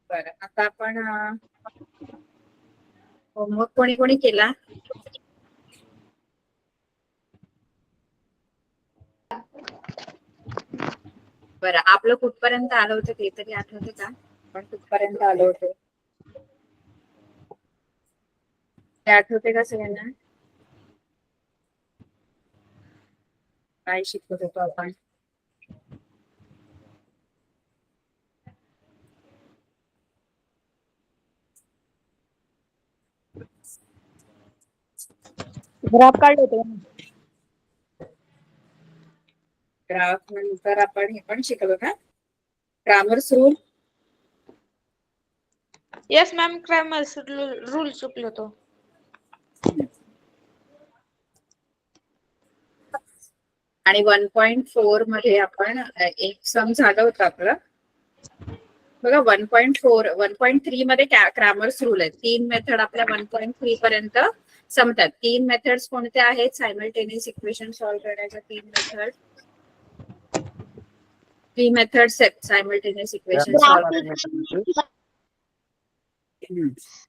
बरं, आता आपण होमवर्क कोणी कोणी केला? बरं, आपलं कुठपर्यंत आलं होतं ते तरी आठवते का? पण कुठपर्यंत आलं होतं ते आठवते का सगळ्यांना? काय शिकत होतो आपण? ग्राफ काढले होते. ग्राफ नंतर आपण हे पण शिकलो का? Cramer's rule. Yes ma'am, Cramer's rule चुकलो तो. आणि 1.4 मध्ये आपण एक सम झालं होतं आपलं बघा. 1.4 1.3 मध्ये क्रॅमर्स रूल आहे. 3 मेथड आपल्या 1.3 पर्यंत संपतात. 3 मेथड्स कोणत्या आहेत? सायमल्टेनियस इक्वेशन सॉल्व्ह करण्याच्या 3 मेथड्स आहेत simultaneous equation solve.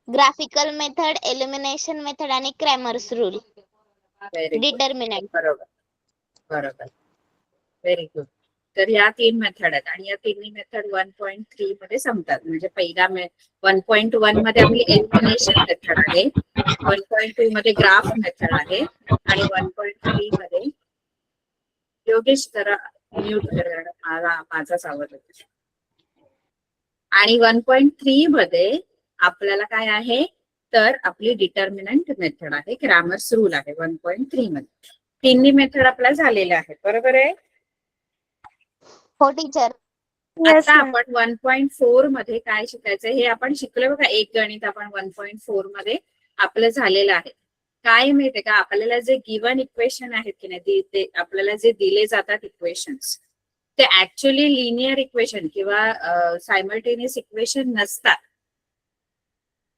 Graphical method, elimination method आणि क्रॅमर्स रूल. डिटर्मिनंट. बरोबर बरोबर, व्हेरी गुड. तर या 3 मेथड आहेत आणि या तिन्ही मेथड 1.3 मध्ये संपतात. म्हणजे पहिला 1.1 मध्ये आपली एलिमिनेशन मेथड आहे, 1.2 मध्ये ग्राफ मेथड आहे आणि 1.3 मध्ये योगेश जरा म्यूट करा, माझाच आवाज होता. आणि 1.3 मध्ये आपल्याला काय आहे तर आपली डिटर्मिनंट मेथड आहे, क्रॅमर्स रूल आहे 1.3 मध्ये. तिन्ही मेथड आपल्या झालेल्या आहेत, बरोबर आहे? हो टीचर. आता आपण 1.4 मध्ये काय शिकायचं हे आपण शिकलो बघा. एक गणित आपण 1.4 मध्ये आपलं झालेलं आहे. काय माहितीये का, आपल्याला जे गिवन इक्वेशन आहेत की नाही, ते आपल्याला जे दिले जातात इक्वेशन्स, ते ऍक्च्युअली लिनियर इक्वेशन किंवा सायमल्टेनियस इक्वेशन नसतात,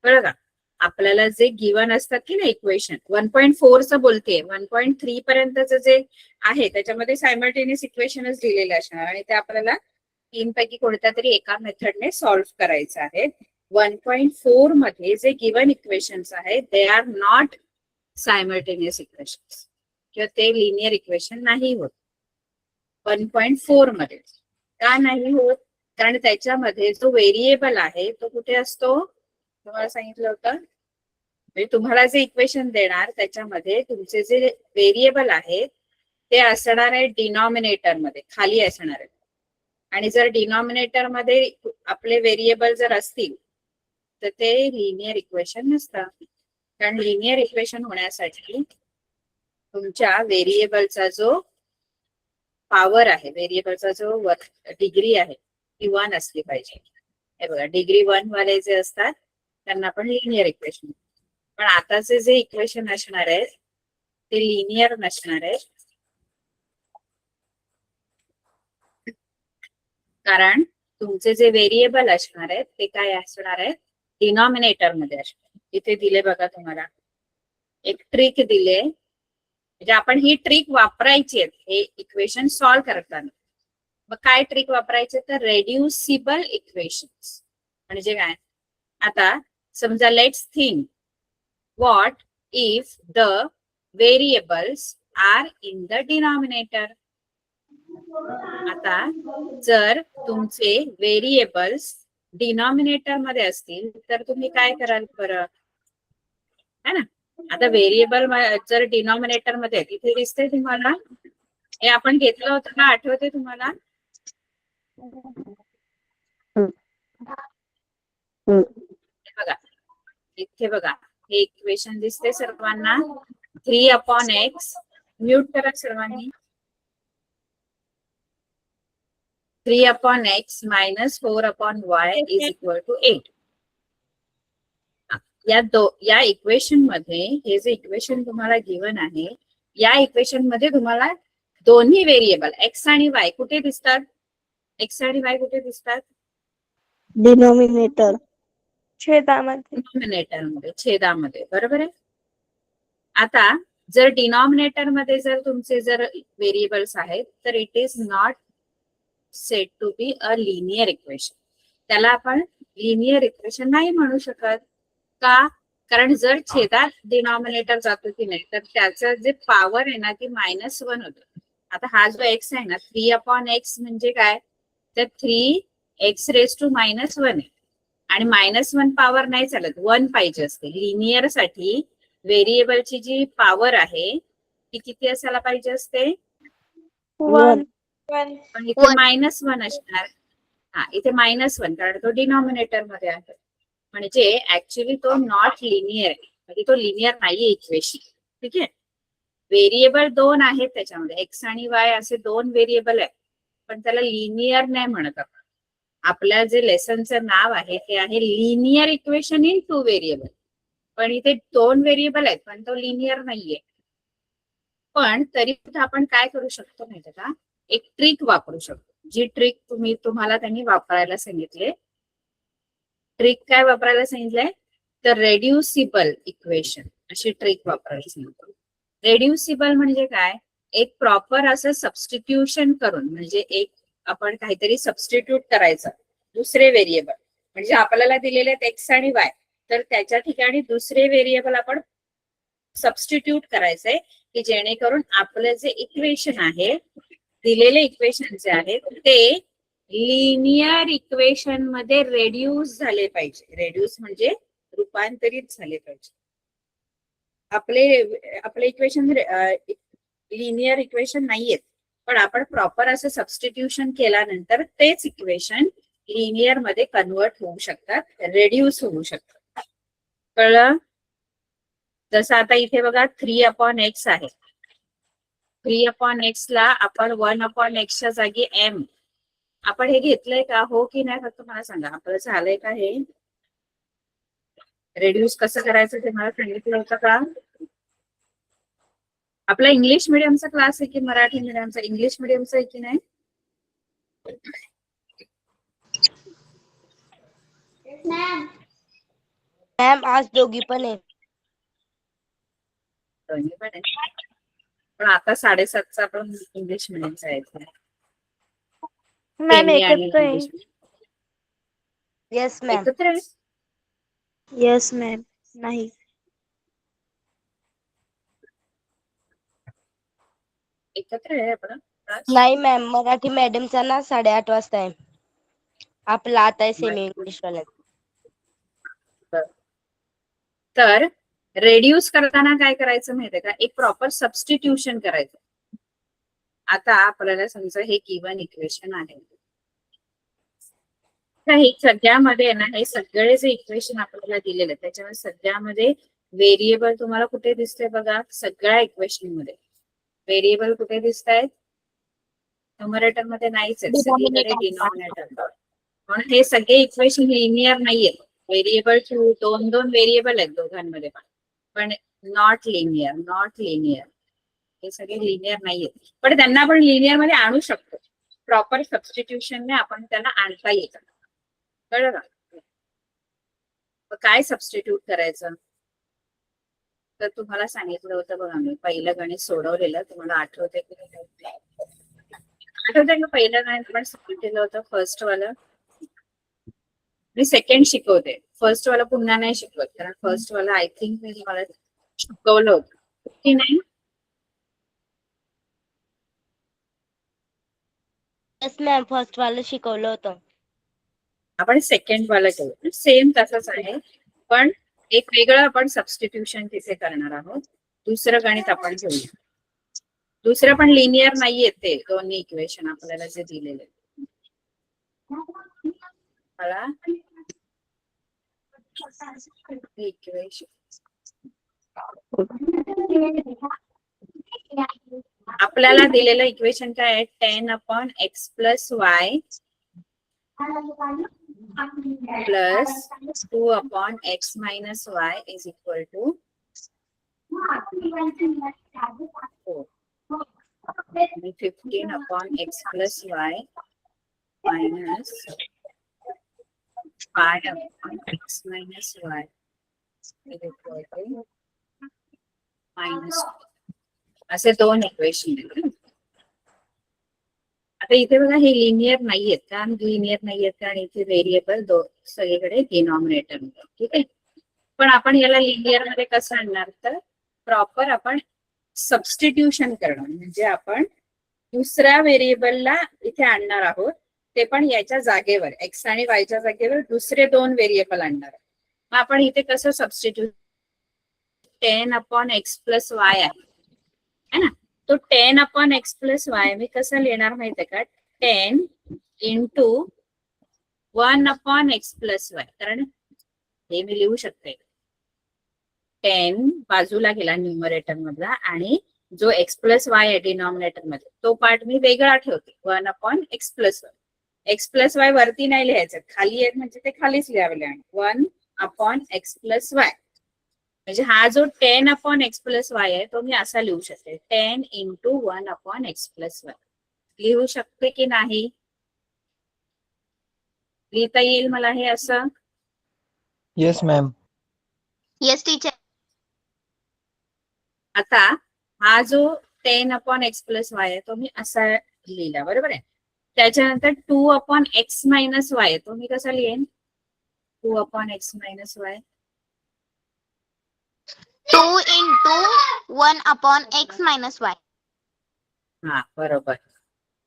बरं का? आपल्याला जे गिवन असतात की नाही इक्वेशन, 1.4 च बोलते, 1.3 पर्यंतच जे आहे त्याच्यामध्ये सायमल्टेनियस इक्वेशनच दिलेले असणार आणि ते आपल्याला 3 पैकी कोणत्या तरी एका मेथडने सॉल्व्ह करायचं आहे. 1.4 मध्ये जे गिवन इक्वेशन्स आहेत they are not simultaneous equations किंवा ते लिनियर इक्वेशन नाही होत 1.4 मध्ये. का नाही होत? कारण त्याच्यामध्ये जो व्हेरिएबल आहे तो कुठे असतो तुम्हाला सांगितलं होतं. म्हणजे तुम्हाला जे इक्वेशन देणार त्याच्यामध्ये तुमचे जे व्हेरिएबल आहेत ते असणार आहे डिनॉमिनेटर मध्ये, खाली असणार आहे. आणि जर डिनॉमिनेटर मध्ये आपले व्हेरिएबल जर असतील तर ते लिनियर इक्वेशन नसतात. कारण लिनियर इक्वेशन होण्यासाठी तुमच्या व्हेरिएबलचा जो पॉवर आहे, व्हेरिएबलचा जो डिग्री आहे ती 1 असली पाहिजे. हे बघा, डिग्री 1 वाले जे असतात त्यांना आपण लिनियर इक्वेशन. पण आताचे जे इक्वेशन असणार आहे ते लिनियर नसणार आहे, कारण तुमचे जे व्हेरिएबल असणार आहेत ते काय असणार आहे, डिनॉमिनेटर मध्ये असणार. इथे दिले बघा तुम्हाला एक ट्रिक दिले, म्हणजे आपण ही ट्रिक वापरायची आहे हे इक्वेशन सॉल्व्ह करताना. मग काय ट्रिक वापरायचे तर रेड्युसिबल इक्वेशन्स. म्हणजे काय, आता समजा let's think what if the variables are in the denominator. आता जर तुमचे व्हेरिएबल्स डिनॉमिनेटर मध्ये असतील तर तुम्ही काय कराल बरं, है ना? आता व्हेरिएबल जर डिनॉमिनेटर मध्ये इथे दिसते तुम्हाला, हे आपण घेतलं होतं ना, आठवते तुम्हाला? बघा इथे बघा, हे इक्वेशन दिसते सर्वांना. 3/x, म्यूट करा सर्वांनी. 3/x minus 4/y is equal to 8. या इक्वेशन मध्ये हे जे इक्वेशन तुम्हाला गिवन आहे, या इक्वेशन मध्ये तुम्हाला दोन्ही व्हेरिएबल एक्स आणि वाय कुठे दिसतात? एक्स आणि वाय कुठे दिसतात? डिनॉमिनेटर, डिनॉमिनेटर मध्ये, छेदामध्ये, बरोबर आहे. आता जर डिनॉमिनेटर मध्ये जर तुमचे जर व्हेरिएबल्स आहेत तर it is not said to be a linear equation. त्याला आपण लिनियर इक्वेशन नाही म्हणू शकत. का? कारण जर छेदात डिनॉमिनेटर जातो की नाही तर त्याचं जे पॉवर आहे ना ती -1 होतं. आता हा जो एक्स आहे ना 3/x म्हणजे काय, तर 3x⁻⁻1 आहे. आणि -1 पॉवर नाही चालत, 1 पाहिजे असते. लिनियर साठी व्हेरिएबलची जी पॉवर आहे ती किती असायला पाहिजे असते? 1. वन. पण इथे One. -1 असणार. हा, इथे -1 कारण तो डिनॉमिनेटर मध्ये आहे. म्हणजे ऍक्च्युली तो नॉट लिनियर आहे, म्हणजे तो लिनियर नाहीये इक्वेशन. ठीक आहे. व्हेरिएबल 2 आहेत त्याच्यामध्ये, एक्स आणि वाय असे 2 व्हेरिएबल आहेत, पण त्याला लिनियर नाही म्हणत आपण. आपल्या जे लेसनचं नाव आहे ते आहे लिनियर इक्वेशन इन 2 व्हेरिएबल. पण इथे 2 व्हेरिएबल आहेत पण तो लिनियर नाहीये. पण तरी सुद्धा आपण काय करू शकतो माहिती का, एक ट्रिक वापरू शकतो. जी ट्रिक तुम्हाला त्यांनी वापरायला सांगितले. ट्रिक काय वापरायला सांगितलंय, तर रेड्युसिबल इक्वेशन अशी ट्रिक वापरायला सांगितलं. रेड्युसिबल म्हणजे काय, एक प्रॉपर असं सबस्टिट्यूशन करून, म्हणजे एक आपण काहीतरी सबस्टिट्यूट करायचं दुसरे व्हेरिएबल. म्हणजे आपल्याला दिलेले आहेत एक्स आणि वाय, तर त्याच्या ठिकाणी दुसरे व्हेरिएबल आपण सबस्टिट्यूट करायचंय की जेणेकरून आपलं जे इक्वेशन आहे, दिलेले इक्वेशन जे आहेत ते लिनियर इक्वेशन मध्ये रेड्यूस झाले पाहिजे. रेड्यूस म्हणजे रूपांतरित झाले पाहिजे. आपले इक्वेशन लिनियर इक्वेशन नाहीयेत, पण आपण प्रॉपर असं सबस्टिट्यूशन केल्यानंतर तेच इक्वेशन लिनियर मध्ये कन्वर्ट होऊ शकतात, रेड्यूस होऊ शकतात. कळलं? जसं आता इथे बघा 3/x आहे. 3/x ला आपण 1/x च्या जागी m आपण हे घेतलंय का, हो की नाही, फक्त मला सांगा. आपलं झालंय का हे रेड्यूस कसं करायचं ते मला सांगितलं होतं का? आपला इंग्लिश मिडियमचा क्लास आहे की मराठी मिडियमचा? इंग्लिश मिडियमचा आहे की नाही? मॅम आज दोघी पण आहे. दोन्ही पण आहे. पण आता 7:30चा आपण इंग्लिश मिडियमचा आहे. मॅम सेमी आणि एकत्र आहे. English yes ma'am. एकत्र आहे. Yes ma'am. नाही. एकत्र आहे आपण class? नाही मॅम, मराठी मॅडमचा ना 8:30 वाजता आहे. आपला आता आहे सेमी इंग्लिश वाला. तर रेड्यूस करताना काय करायचं माहितीये का, एक प्रॉपर सबस्टिट्यूशन करायचं. आता आपल्याला समजा हे गिवन इक्वेशन आहे, तर हे सगळ्यामध्ये ना, हे सगळे जे इक्वेशन आपल्याला दिलेले त्याच्यामध्ये सगळ्यामध्ये व्हेरिएबल तुम्हाला कुठे दिसते बघा. सगळ्या इक्वेशन मध्ये व्हेरिएबल कुठे दिसत आहेत? न्यूमरेटर मध्ये नाहीच आहेत, सगळीकडे डिनॉमिनेटर. म्हणून हे सगळे इक्वेशन लिनियर नाहीयेत. व्हेरिएबल दोन व्हेरिएबल आहेत दोघांमध्ये पण नॉट लिनियर. हे सगळे लिनियर नाहीयेत, पण त्यांना आपण लिनियर मध्ये आणू शकतो. प्रॉपर सबस्टिट्यूशनने आपण त्यांना आणता येतं. कळलं का? काय सबस्टिट्यूट करायचं, तर तुम्हाला सांगितलं होतं बघा, मी पहिलं गणित सोडवलेलं, तुम्हाला आठवतंय की का पहिलं गणित आपण सांगितलेलं होतं फर्स्ट वालं. मी सेकंड शिकवते, फर्स्ट वाला पुन्हा नाही शिकवत, कारण फर्स्ट वाला आय थिंक मी तुम्हाला शिकवलं होतं की नाही? येस मॅम, फर्स्ट वाला शिकवलं होतं. आपण सेकंड वाला केलं, सेम तसंच आहे, पण एक वेगळं आपण सबस्टिट्यूशन तिथे करणार आहोत. दुसरं गणित आपण घेऊया. दुसरं पण लिनियर नाहीये ते दोन्ही इक्वेशन आपल्याला जे दिलेले. मला इक्वेशन आपल्याला दिलेलं इक्वेशन काय आहे, 10/x + y plus 2/x - y is equal to 4. 15/x + y minus 5/x - y is equal to -2. असे दोन इक्वेशन आहेत. आता इथे बघा हे लिनियर नाहीयेत. कारण लिनियर नाहीयेत कारण इथे व्हेरिएबल सगळीकडे डिनॉमिनेटर मध्ये. ठीक आहे. पण आपण याला लिनियर मध्ये कसं आणणार, तर प्रॉपर आपण सबस्टिट्यूशन करणार. म्हणजे आपण दुसऱ्या व्हेरिएबलला इथे आणणार आहोत, ते पण याच्या जागेवर एक्स आणि वायच्या जागेवर दुसरे दोन व्हेरिएबल आणणार. मग आपण इथे कसं सबस्टिट्यूट, 10/x + y आहे ना, तो 10/x + y मी कसं लिहिणार माहितीये का, 10 × 1/x + y. कारण हे मी लिहू शकते 10 बाजूला गेला न्यूमरेटर मधला आणि जो x + y आहे डिनॉमिनेटर मध्ये तो पार्ट मी वेगळा ठेवते. 1/x + y. x + y वरती नाही लिहायचं, खाली आहेत म्हणजे ते खालीच लिहावे लागेल. 1/x + y. म्हणजे हा जो 10/x + y आहे तो मी असा लिहू शकते, 10 × 1/x + y. लिहू शकते की नाही? लिहिता येईल मला हे असं? Yes ma'am. Yes teacher. आता हा जो 10/x + y आहे तो मी असा लिहिला, बरोबर आहे. त्याच्यानंतर 2/x - y आहे तो मी कसा लिहेन, 2/x - y. 2 × 1/x - y. हा बरोबर,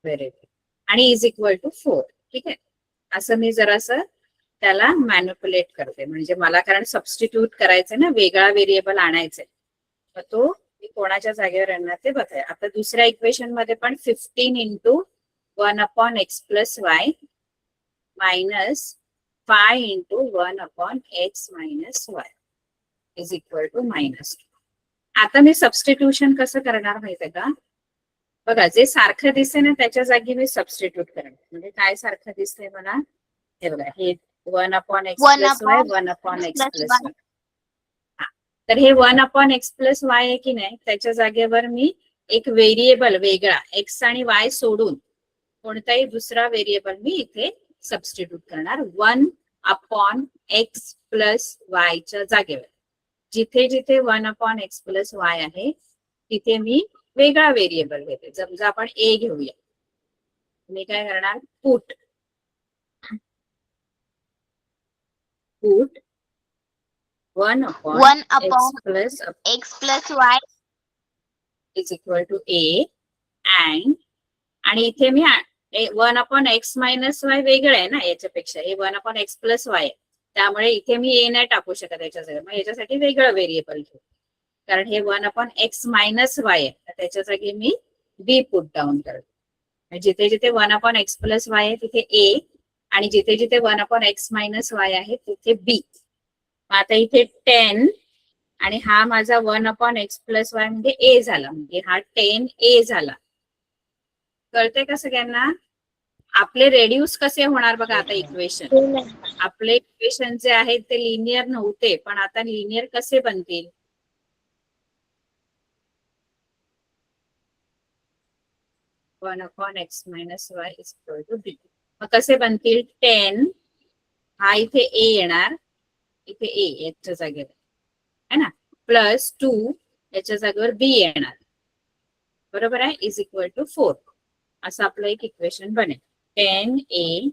व्हेरी गुड. आणि इज इक्वल टू 4. ठीक आहे. असं मी जरासं त्याला मॅनिप्युलेट करते. म्हणजे मला कारण सबस्टिट्यूट करायचंय ना, वेगळा व्हेरिएबल आणायचंय, तर तो मी कोणाच्या जागेवर आणणार ते बघाय. आता दुसऱ्या इक्वेशन मध्ये पण 15 × 1/x + y - 5 × 1/x - y is equal to -2. आता मी सबस्टिट्यूशन कसं करणार माहितीये का, बघा जे सारखं दिसते ना त्याच्या जागी मी सबस्टिट्यूट करणार. म्हणजे काय सारखं दिसतंय मला, हे बघा, हे 1/x + y 1/x + y. तर हे 1/x + y आहे की नाही, त्याच्या जागेवर मी एक व्हेरिएबल वेगळा x आणि y सोडून कोणताही दुसरा व्हेरिएबल मी इथे सबस्टिट्यूट करणार. 1/x + y च्या जागेवर जिथे जिथे 1/x + y आहे तिथे मी वेगळा व्हेरिएबल घेते. समजा आपण a घेऊया, मी काय करणार, put 1/x + y is equal to a आणि इथे मी 1/x - y वेगळं आहे ना याच्यापेक्षा, हे 1/x + y आहे, त्यामुळे इथे मी a नाही टाकू शकत याच्या जागी. मग याच्यासाठी वेगळं व्हेरिएबल घेऊ, कारण हे 1/x - y आहे, त्याच्या जागी मी b पुट डाऊन करते. जिथे जिथे 1/x + y आहे तिथे a आणि जिथे जिथे 1/x - y आहे तिथे b. आता इथे 10 आणि हा माझा 1/x + y म्हणजे a झाला, म्हणजे हा 10a झाला. कळतंय का सगळ्यांना? आपले रेड्यूस कसे होणार बघा आता इक्वेशन. आपले इक्वेशन जे आहेत ते लिनियर नव्हते, पण आता लिनियर कसे बनतील, 1/x - y is equal to b. मग कसे बनतील, 10 हा इथे a येणार, इथे a याच्या जागेवर है ना, +2 याच्या जागेवर b येणार, बरोबर आहे, इज इक्वल टू 4. असं आपलं एक इक्वेशन बनेल. 10a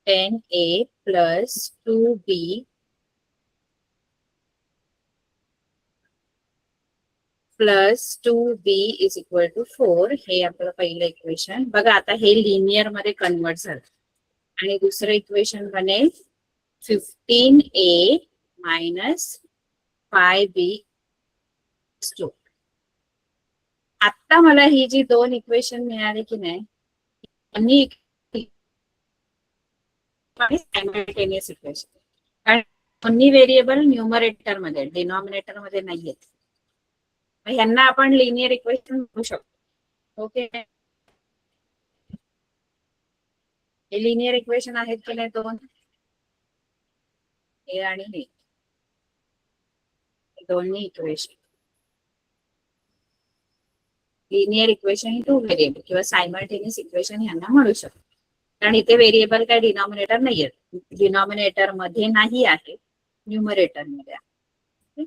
+ 2b + 2b is equal to 4. हे आपलं पहिलं इक्वेशन बघा. आता हे लिनियर मध्ये कन्वर्ट झालं आणि दुसरं इक्वेशन बनेल 15a - 5b. आता मला ही जी दोन इक्वेशन मिळाली की नाही, सायमल्टेनियस इक्वेशन, कारण दोन्ही व्हेरिएबल न्यूमरेटर मध्ये डिनॉमिनेटर मध्ये नाहीयेत. ह्यांना आपण लिनियर इक्वेशन म्हणू शकतो. ओके, हे लिनियर इक्वेशन आहेत की नाही दोन, हे आणि हे दोन्ही equation linear equation two variable किंवा सायमल्टेनियस इक्वेशन यांना म्हणू शकतो. कारण इथे व्हेरिएबल काय डिनॉमिनेटर नाहीये, डिनॉमिनेटर मध्ये नाही आहे, न्यूमरेटर मध्ये आहे.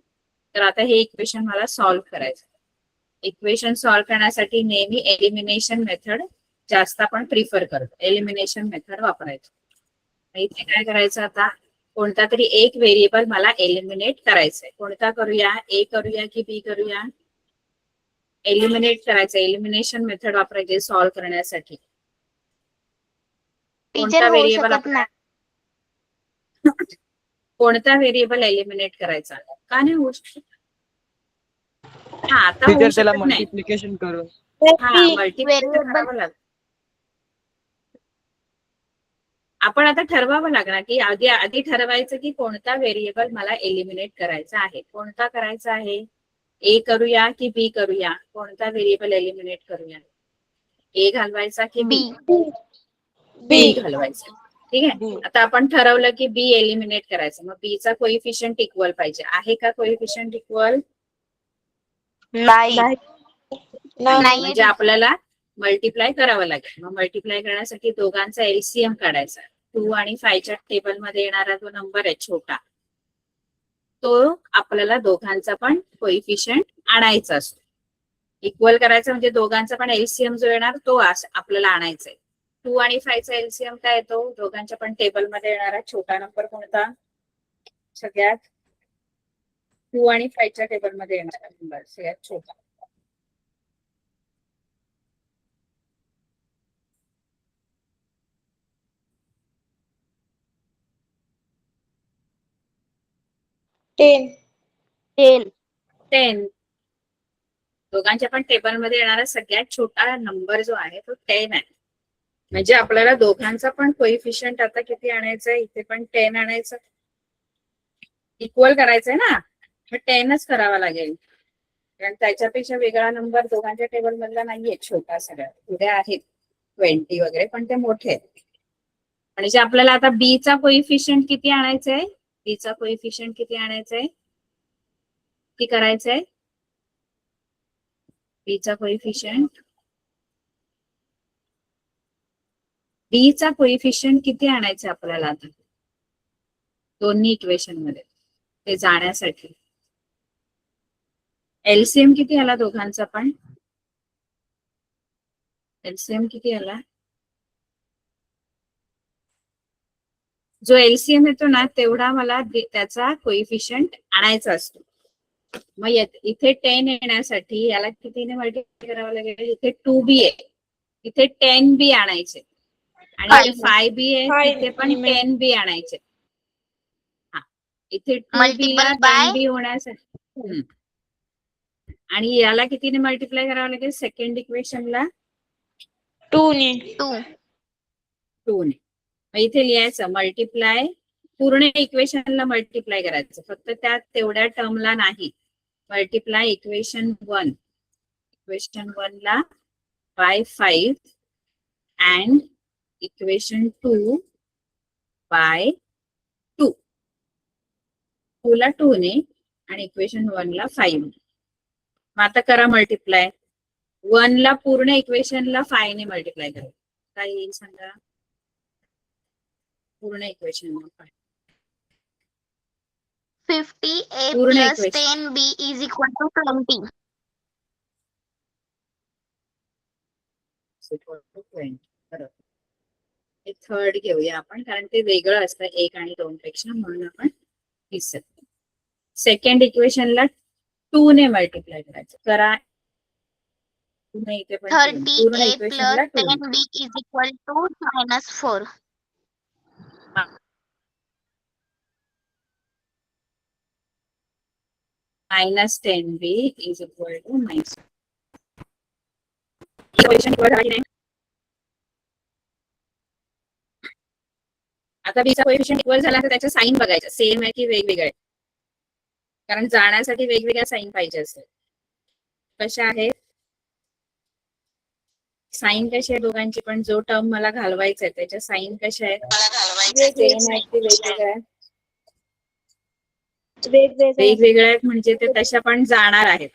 तर आता हे इक्वेशन मला सॉल्व्ह करायचं. इक्वेशन सॉल्व्ह करण्यासाठी नेहमी एलिमिनेशन मेथड जास्त आपण प्रिफर करतो. एलिमिनेशन मेथड वापरायचं. इथे काय करायचं आता, कोणता तरी एक व्हेरिएबल मला एलिमिनेट करायचंय. कोणता करूया, ए करूया की बी करूया? एलिमिनेट करायचं. एलिमिनेशन मेथड वापरायची सॉल्व्ह करण्यासाठी. टीचर कोणता होऊ व्हेरिएबल शकत नाही. कोणता व्हेरिएबल एलिमिनेट करायचा? का नाही होऊ शकत? हा, आता होऊ टीचर त्याला शकत नाही. मल्टिप्लिकेशन करून. हा, मल्टिप्लाय variable- करावं लागतं. आपण आता ठरवावं लागणार की आधी ठरवायचं की कोणता व्हेरिएबल मला एलिमिनेट करायचा आहे. कोणता करायचा आहे? ए करूया की बी करूया? कोणता व्हेरिएबल एलिमिनेट करूया? ए घालवायचा की बी? बी घालवायचा. ठीक आहे. आता आपण ठरवलं की बी एलिमिनेट करायचं. मग बी चा कोइफिशियंट इक्वल पाहिजे. आहे का कोइफिशियंट इक्वल? नाही. नाही म्हणजे आपल्याला मल्टिप्लाय करावं लागेल. मग मल्टिप्लाय करण्यासाठी दोघांचा एलसीएम काढायचा. 2 आणि 5च्या टेबल मध्ये येणारा जो नंबर आहे छोटा, तो आपल्याला दोघांचा पण कोइफिशियंट आणायचा असतो. इक्वल करायचं म्हणजे दोघांचा पण एलसीएम जो येणार तो आपल्याला आणायचा आहे. 2 आणि 5चा एलसीएम काय येतो? दोघांच्या पण टेबल मध्ये येणारा छोटा नंबर कोणता? सगळ्यात 2 आणि 5च्या टेबल मध्ये येणारा नंबर सगळ्यात छोटा. टेन. 10. दोघांच्या पण टेबल मध्ये येणारा सगळ्यात छोटा नंबर जो आहे तो 10 आहे. म्हणजे आपल्याला दोघांचा पण कोइफिशियंट आता किती आणायचं आहे? इथे पण 10 आणायचं. इक्वल करायचंय ना, मग 10च करावा लागेल. कारण त्याच्यापेक्षा वेगळा नंबर दोघांच्या टेबल मधला नाहीये. छोटा सगळ्यात पुढे आहेत 20 वगैरे, पण ते मोठे आहेत. म्हणजे आपल्याला आता बी चा कोइफिशियंट किती आणायचंय? बी चा कोइफिशियंट किती आणायचंय? किती करायचंय? बी चा कोइफिशियंट किती आणायचं आपल्याला आता दोन्ही इक्वेशन मध्ये ते जाण्यासाठी? एलसीएम किती आला दोघांचा पण? एलसीएम किती आला? जो एलसीएम येतो ना तेवढा मला त्याचा कोइफिशियंट आणायचा असतो. मग इथे 10 येण्यासाठी याला कितीने मल्टिप्लाय करावं लागेल? इथे 2b आहे, इथे 10b आणायचे. आणि इथे 5b आहे, तिथे पण 10b आणायचे. हा, इथे 2b ला Multiple by 10b होण्यासाठी. आणि याला कितीने मल्टिप्लाय करावं लागेल? सेकंड इक्वेशनला 2 ने. 2 ने. मग इथे लिहायचं मल्टिप्लाय, पूर्ण इक्वेशनला मल्टिप्लाय करायचं, फक्त त्यात तेवढ्या टर्मला नाही. मल्टिप्लाय इक्वेशन 1 ला बाय 5 अँड इक्वेशन 2 बाय 2. 2 ला 2 ने आणि इक्वेशन 1 ला 5 ने. मग आता करा मल्टिप्लाय. 1 ला पूर्ण इक्वेशनला 5 ने मल्टिप्लाय करा. काय येईल सांगा? पूर्ण इक्वेशन 50a पूर्ण plus equation. 10b is equal to 20. 20. बरोबर. हे थर्ड घेऊया आपण, कारण ते वेगळं असतं 1 आणि 2 पेक्षा, म्हणून आपण सेकंड इक्वेशनला 2 ने मल्टिप्लाय करायचं. करा. इथे पण 2. पूर्ण 30a इक्वेशनला plus 2. 10b is equal to -4. Minus 10b is equal to -. Equation equal झाली नाही. आता बीचा कोएफिशियंट इक्वल झाला तर त्याच्या साइन बघायचं सेम आहे की वेगवेगळे आहे, कारण जाण्यासाठी वेगवेगळ्या साइन पाहिजे असते. कशा आहेत साइन? कशी आहे दोघांची पण? जो टर्म मला घालवायचा आहे त्याच्या साइन कशा आहेत? सेम आहेत की वेगवेगळ्या आहेत? वेगवेगळ्या आहेत म्हणजे ते तशा पण जाणार आहेत.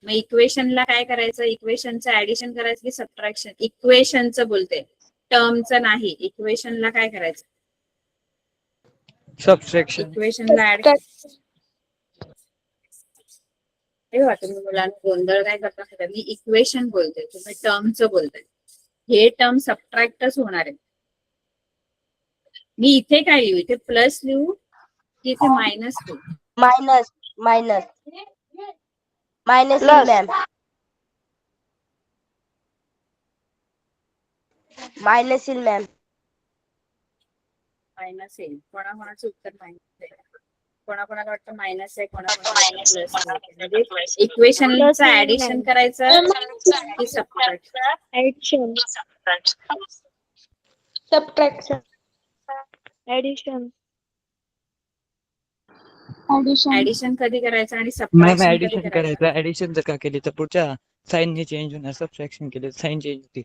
मग इक्वेशनला काय करायचं? इक्वेशनचं ऍडिशन करायचं की सबट्रॅक्शन? इक्वेशनचं बोलते, टर्मचं नाही. इक्वेशनला काय करायचं? सबट्रॅक्शन. इक्वेशनला ऍड. तेव्हा तुम्ही मुलांना गोंधळ काय करता माहिती आहे? मी इक्वेशन बोलते, तुम्ही टर्मचं बोलताय. हे टर्म सबट्रॅक्टच होणार आहे. मी इथे काय लिहू? इथे प्लस लिहू की इथे मायनस लिहू? मायनस मायनस मायनस येईल Plus. मॅम. मायनस येईल मॅम. मायनस येईल. कोणाकोणाचं उत्तर मायनस आहे? कोणाकोणाला वाटतं मायनस आहे, कोणाकोणाला प्लस आहे? म्हणजे इक्वेशनचं ऍडिशन करायचं की subtract? Addition. Subtraction. Addition. Addition कधी करायचं आणि मॅम सबट्रॅक्शन कधी ऍडिशन करायचं? करायचं. ऍडिशन जर का केली तर पुढच्या साईन चेंज होणार. सबट्रॅक्शन केले साईन चेंज होती.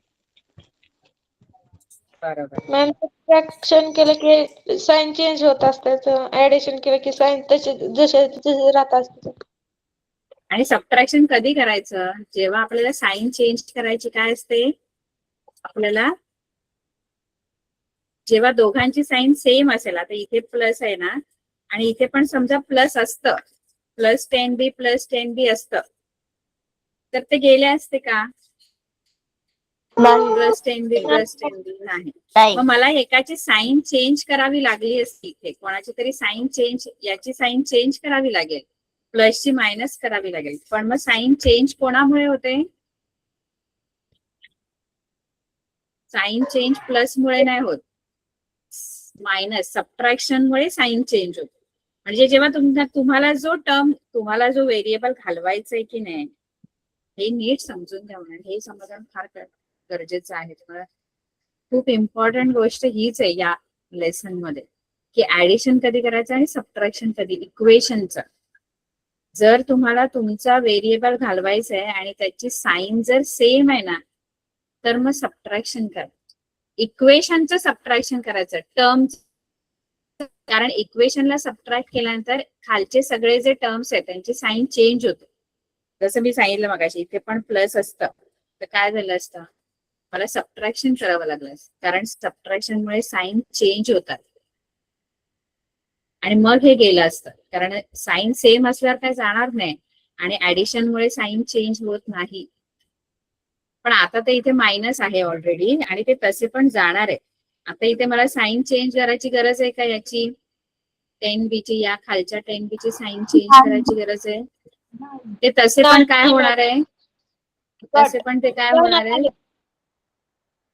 बरोबर. मॅम सबट्रॅक्शन केलं की साइन चेंज होत असतात. ऍडिशन केलं की साइन तसे जसे जसे राहत असतात. आणि सबट्रॅक्शन कधी करायचं? जेव्हा आपल्याला साईन चेंज करायची काय असते? आपल्याला जेव्हा दोघांची साईन सेम असेल, आता इथे प्लस आहे ना आणि इथे पण समजा प्लस असतं, प्लस 10b असतं, तर ते गेले असते का? प्लस 10b नाही. नाही. मग मला एकाची साईन चेंज करावी लागली असती. इथे कोणाची तरी साईन चेंज, याची साईन चेंज करावी लागेल, प्लसची मायनस करावी लागेल. पण मग साईन चेंज कोणामुळे होते? साईन चेंज प्लस मुळे नाही होत, मायनस सबट्रॅक्शन मुळे साईन चेंज होते. म्हणजे जेव्हा तुम्हाला जो व्हेरिएबल घालवायचा आहे की नाही, हे नीट समजून घ्या. हे समजणं फार गरजेचं आहे. तुम्हाला खूप इम्पॉर्टंट गोष्ट हीच आहे या लेसन मध्ये, की ऍडिशन कधी करायचं आणि सबट्रॅक्शन कधी. इक्वेशनचं जर तुम्हाला तुमचा व्हेरिएबल घालवायचा आहे आणि त्याची साईन जर सेम आहे ना, तर मग सबट्रॅक्शन करा. इक्वेशनचं सबट्रॅक्शन करायचं, टर्म, कारण इक्वेशनला सबट्रॅक्ट केल्यानंतर खालचे सगळे जे टर्म्स आहेत त्यांची साईन चेंज होते. जसं मी सांगितलं मगाशी, इथे पण प्लस असतं तर काय झालं असतं? मला सबट्रॅक्शन करावं लागलं असतं, कारण सबट्रॅक्शनमुळे साईन चेंज होतात आणि मग हे गेलं असतं. कारण साईन सेम असल्यावर काय जाणार नाही आणि ऍडिशनमुळे साईन चेंज होत नाही. पण आता ते इथे मायनस आहे ऑलरेडी आणि ते तसे पण जाणार आहे. आता इथे मला साईन चेंज करायची गरज आहे का याची? 10b ची, या खालच्या 10b ची साईन चेंज करायची गरज आहे? ते तसे पण काय होणार आहे? तसे पण ते काय होणार आहे?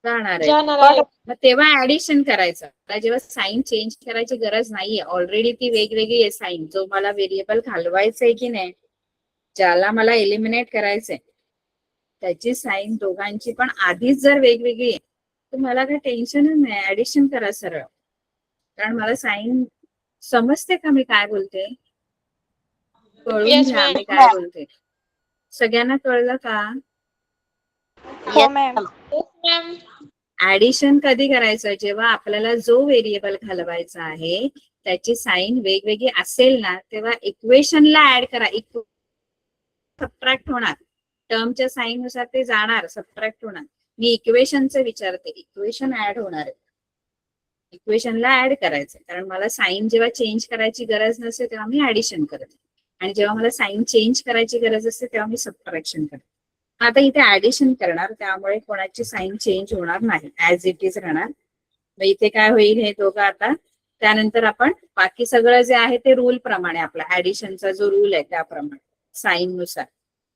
जाणार आहे. मग तेव्हा ऍडिशन करायचं. आता जेव्हा साईन चेंज करायची गरज नाहीये, ऑलरेडी ती वेगवेगळी आहे साईन, जो मला व्हेरिएबल घालवायचंय की नाही, ज्याला मला एलिमिनेट करायचंय, त्याची साईन दोघांची पण आधीच जर वेगवेगळी आहे तर मला काही टेन्शनच नाही. ऍडिशन करा सरळ, कारण मला साईन समजते का मी काय बोलते? कळून Yes, घ्या ma'am. मी काय बोलते. सगळ्यांना कळलं का? हो मॅम. मॅम ऍडिशन कधी करायचं? जेव्हा आपल्याला जो व्हेरिएबल घालवायचा आहे त्याची साईन वेगवेगळी असेल ना, तेव्हा इक्वेशनला ऍड करा. सबट्रॅक्ट होणार, टर्मच्या साईन नुसार ते जाणार, सबट्रॅक्ट होणार. मी इक्वेशनचं विचारते, इक्वेशन ऍड होणार आहे, इक्वेशनला ऍड करायचं. कारण मला साईन जेव्हा चेंज करायची गरज नसते तेव्हा मी ऍडिशन करते, आणि जेव्हा मला साईन चेंज करायची गरज असते तेव्हा मी सबट्रॅक्शन करते. आता इथे ऍडिशन करणार, त्यामुळे कोणाची साईन चेंज होणार नाही, ऍज इट इज राहणार. मग इथे काय होईल हे दोघं आता. त्यानंतर आपण बाकी सगळं जे आहे ते रूल प्रमाणे, आपला ऍडिशनचा जो रूल आहे त्याप्रमाणे साईन नुसार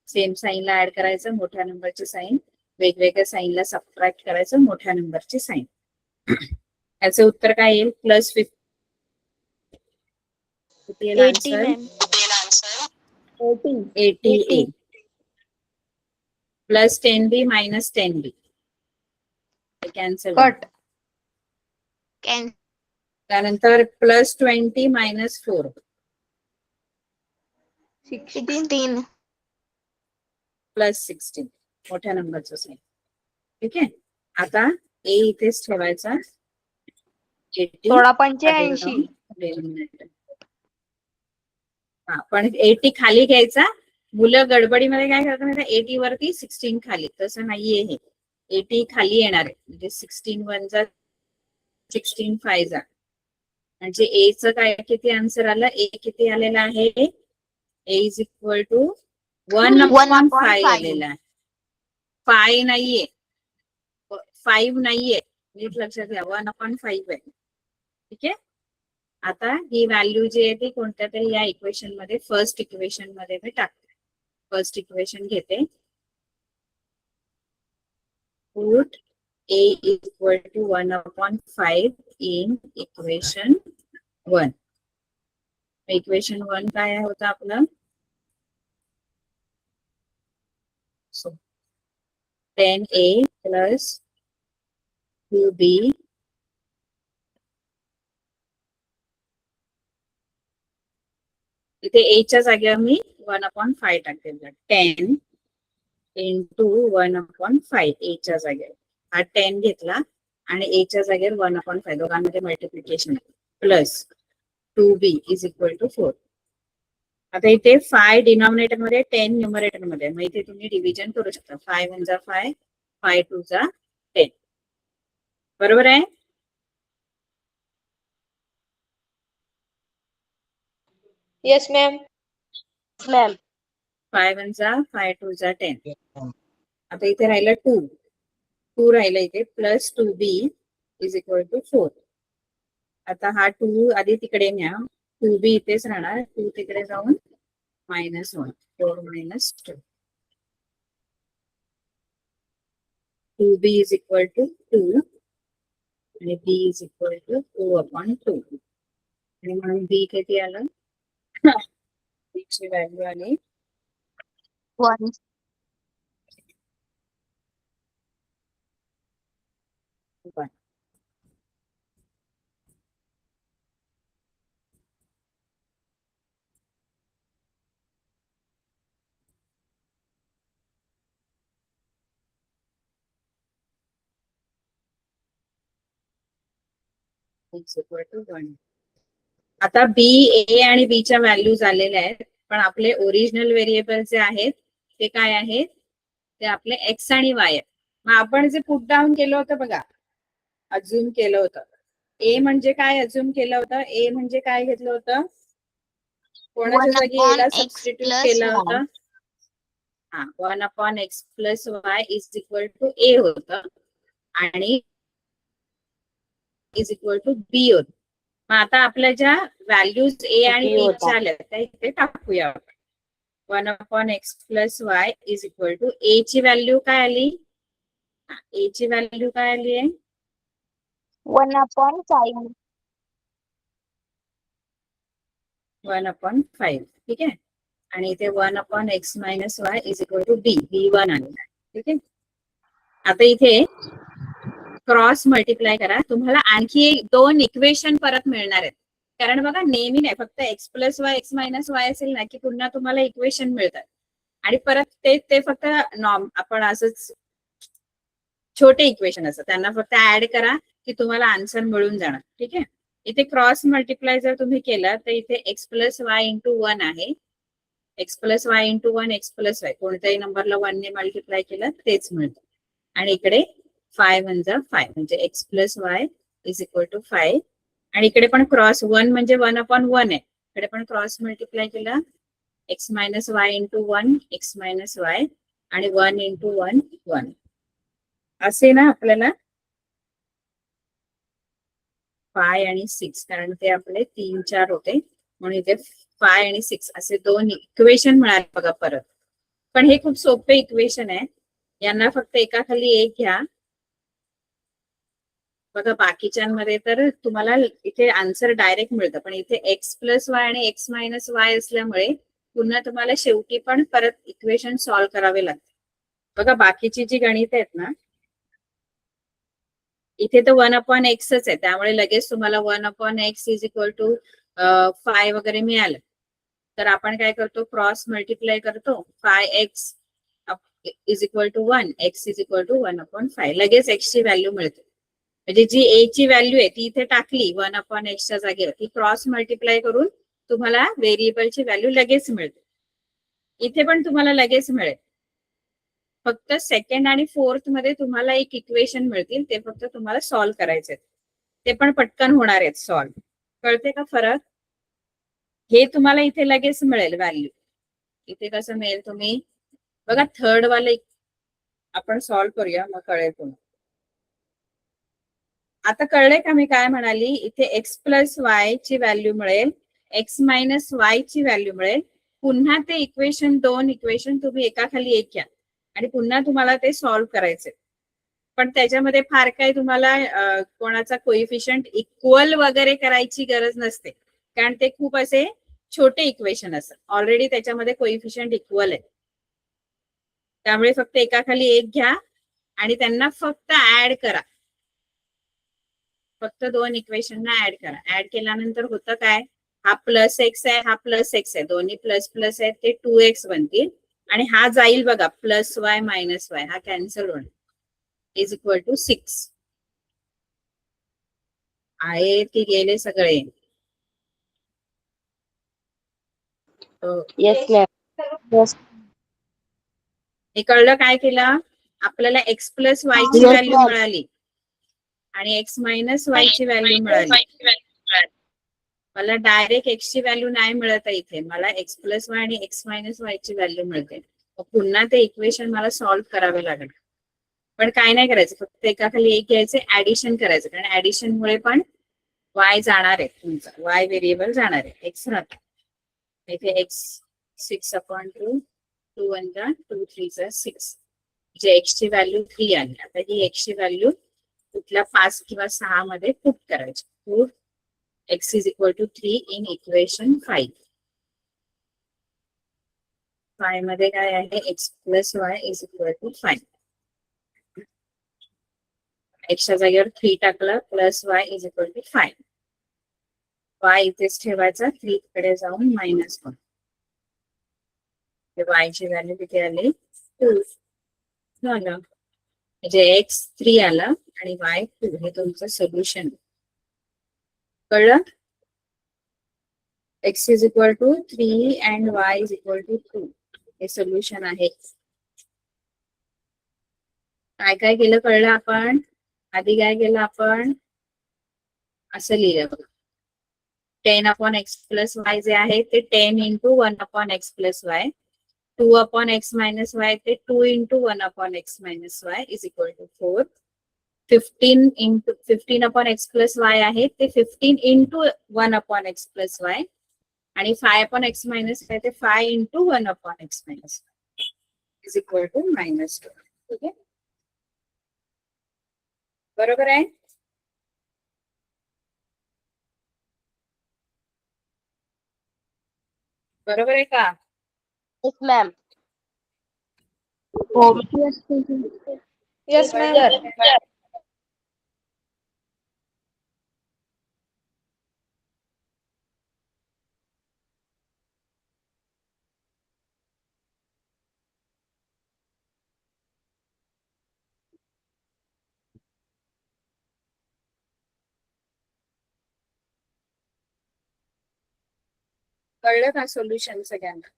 सेम साईनला ऍड करायचं, मोठ्या नंबरची साईन, वेगवेगळ्या साईनला सबट्रॅक्ट करायचं, मोठ्या नंबरची साईन. याचं उत्तर काय येईल? +50. किती येईल 80 answer? Ma'am. 80 plus 10b minus 10b cancel. Cut. त्यानंतर +20 मायनस 4 16. +16 मोठ्या नंबरचं साईन. ठीक आहे. आता ए इथेच ठेवायचा. 80 16 85. हा, पण 80 खाली घ्यायचा. मुलं गडबडीमध्ये काय करतात माहिती, 80 वरती 16 खाली, तसं नाहीये हे. 80 खाली येणार आहे, म्हणजे 16 1 जा 16 5 जा. म्हणजे ए च काय किती आन्सर आलं? ए किती आलेला आहे? ए इज इक्वल टू 1/5 1/5. आलेला आहे. 5 नाहीये, 5 नाहीये, नीट लक्षात घ्या. 1/5 आहे. ठीक आहे. आता ही व्हॅल्यू जी आहे ती कोणत्या तरी या इक्वेशन मध्ये, फर्स्ट इक्वेशन मध्ये मी टाकते. फर्स्ट इक्वेशन घेते. Put a equal to 1/5 in equation 1. Equation 1 काय होतं आपलं? So 10a plus 2b इथे a च्या जागेवर मी 1/5 टाकते. 10 into 1/5 a च्या जागेवर. हा 10 घेतला आणि a च्या जागेवर 1/5 दोघांमध्ये multiplication plus 2b is equal to 4. आता इथे 5 डिनॉमिनेटर मध्ये, 10 न्यूमरेटर मध्ये, मग इथे तुम्ही डिव्हिजन करू शकता. 5 1 जा 5, 5 2 जा 10. बरोबर आहे? Yes ma'am. मॅम 5 1 जा 5 2 जा 10. आता इथे राहिलं 2 राहिलं इथे, plus 2b is equal to 4. आता हा 2 आधी तिकडे न्या, 2b इथेच राहणार, 2 तिकडे जाऊन -1, 4 - 2. 2b इज इक्वल टू 2 आणि b इज इक्वल टू 2/2. आणि म्हणून b किती आलं? b ची व्हॅल्यू आली 1. 1. आता बी, ए आणि बी च्या व्हॅल्यूज आलेल्या आहेत, पण आपले ओरिजिनल व्हेरिएबल जे आहेत ते काय आहेत? ते आपले एक्स आणि वाय आहेत. मग आपण जे पुट डाऊन केलं होतं बघा, अज्युम केलं होतं, ए म्हणजे काय अज्युम केलं होतं? ए म्हणजे काय घेतलं होतं? कोणाच्या जागी एला 1/x सबस्टिट्यूट plus केलं y. होतं? हा, 1/x plus y is equal to a होतं आणि इज इक्वल टू बी होत. मग आता आपल्या ज्या व्हॅल्यूज ए आणि B बी होता. च्या आल्या त्या इथे टाकूया आपण. 1/x plus y is equal to a ची व्हॅल्यू काय आली? ए ची व्हॅल्यू काय आली आहे? 1/5. 1/5. ठीक आहे. आणि इथे 1/x minus Y is equal to B, B1 आलेला आहे. ठीक आहे. आता इथे क्रॉस मल्टिप्लाय करा, तुम्हाला आणखी 2 इक्वेशन परत मिळणार आहेत. कारण बघा नेहमी नाही, फक्त x plus Y, x minus Y असेल ना की पुन्हा तुम्हाला इक्वेशन मिळतात. आणि परत ते फक्त नॉर्म आपण असंच छोटे इक्वेशन असतात, त्यांना फक्त ऍड करा की तुम्हाला आन्सर मिळून जाणार. ठीक आहे. इथे क्रॉस मल्टिप्लाय जर तुम्ही केलं तर इथे एक्स प्लस वाय इंटू 1 आहे. X plus Y into 1, x plus Y, कोणत्याही नंबरला 1 ने मल्टिप्लाय केलं तेच मिळतं. आणि इकडे 5 1 जा 5 म्हणजे x plus y is equal to 5. आणि इकडे पण क्रॉस 1 म्हणजे 1/1 आहे, इकडे पण क्रॉस मल्टिप्लाय केला, x minus Y into 1, x minus Y, आणि 1 इंटू 1 1 असे ना आपल्याला 5 आणि 6, कारण ते आपले 3 4 होते म्हणून इथे 5 आणि 6 असे 2 इक्वेशन मिळाले बघा परत. पण हे खूप सोपे इक्वेशन आहे, यांना फक्त एकाखाली एक घ्या. बघा बाकीच्यांमध्ये तर तुम्हाला इथे आन्सर डायरेक्ट मिळतं, पण इथे एक्स प्लस वाय आणि एक्स मायनस वाय असल्यामुळे पुन्हा तुम्हाला शेवटी पण परत इक्वेशन सॉल्व्ह करावे लागते. बघा बाकीची जी गणित आहेत ना, इथे तर 1/x आहे, त्यामुळे लगेच तुम्हाला 1/x इज इक्वल टू 5 वगैरे मिळालं. तर आपण काय करतो, क्रॉस मल्टिप्लाय करतो, 5x is equal to 1, x is equal to 1/5, लगेच x ची व्हॅल्यू मिळते. म्हणजे जी a ची व्हॅल्यू आहे ती इथे टाकली 1/x च्या जागेवर, ती क्रॉस मल्टिप्लाय करून तुम्हाला व्हेरिएबलची व्हॅल्यू लगेच मिळते. इथे पण तुम्हाला लगेच मिळेल, फक्त सेकंड आणि फोर्थ मध्ये तुम्हाला एक इक्वेशन मिळतील, ते फक्त तुम्हाला सॉल्व्ह करायचे, ते पण पटकन होणार आहेत सॉल्व्ह. कळते का फरक? हे तुम्हाला इथे लगेच मिळेल व्हॅल्यू, इथे कसं मिळेल तुम्ही बघा थर्ड वाले आपण सॉल्व्ह करूया मग कळेल तुम्हाला. आता कळलंय का मी काय म्हणाली? इथे एक्स प्लस वाय ची व्हॅल्यू मिळेल, एक्स मायनस वाय ची व्हॅल्यू मिळेल. पुन्हा ते इक्वेशन दोन इक्वेशन तुम्ही एकाखाली एक घ्या आणि पुन्हा तुम्हाला ते सॉल्व्ह करायचे. पण त्याच्यामध्ये फार काही तुम्हाला कोणाचा कोइफिशियंट इक्वल वगैरे करायची गरज नसते, कारण ते खूप असे छोटे इक्वेशन असतात. ऑलरेडी त्याच्यामध्ये कोइफिशियंट इक्वल आहे. त्यामुळे फक्त एकाखाली एक घ्या आणि त्यांना फक्त ऍड करा. फक्त दोन इक्वेशनना ऍड करा. ऍड केल्यानंतर होतं काय? हा प्लस एक्स आहे, हा प्लस एक्स आहे, दोन्ही प्लस प्लस आहेत, ते 2x बनतील. आणि हा जाईल बघा प्लस वाय मायनस वाय, हा कॅन्सल होणार. इज इक्वल टू 6 आहे की गेले सगळे? Yes ma'am. हे कळलं काय केलं? आपल्याला एक्स प्लस वाय ची Yes, व्हॅल्यू ma'am. मिळाली आणि एक्स मायनस वाय ची व्हॅल्यू मिळाली. मला डायरेक्ट एक्स ची व्हॅल्यू नाही मिळत आहे इथे, मला एक्स प्लस वाय आणि एक्स मायनस वाय ची व्हॅल्यू मिळते. पुन्हा ते इक्वेशन मला सॉल्व्ह करावे लागेल. पण काय नाही करायचं, फक्त एकाखाली एक घ्यायचे, ऍडिशन करायचं, कारण ऍडिशन मुळे पण वाय जाणार आहे, तुमचा वाय व्हेरिएबल जाणार आहे, एक्स राहतो. इथे एक्स 6/2, 2 1 2 3 6, जे एक्स ची व्हॅल्यू 3 आली. आता ही एक्स ची व्हॅल्यू कुठल्या 5 किंवा 6 मध्ये पुट करायची. Put x is equal to 3 in equation 5. 5 मध्ये काय आहे? x plus y is equal to 5. x च्या जागेवर 3 टाकलं, plus y is equal to 5. y इथेच ठेवायचा, 3 कडे जाऊन -1. y ची व्हॅल्यू किती आली? 2 झालं. म्हणजे x 3 आलं आणि y 2. हे तुमचं सोल्युशन. कळलं? x is equal to 3 and y is equal to 2. हे सोल्युशन आहे. काय काय केलं कळलं आपण? आधी काय केलं आपण? असं लिहिलं बघा. 10/x plus y जे आहे ते 10 into 1/x plus y. 2/x minus y ते 2 into 1/x minus y is equal to 4. 15/x plus y आहे ते 15 into 1/x plus y. आणि 5/x minus y ते 5 into 1/x minus y is equal to -2. ठीक आहे? बरोबर आहे? बरोबर आहे का? Yes ma'am. Yes ma'am. कळलं का सोल्युशन सगळ्यांना?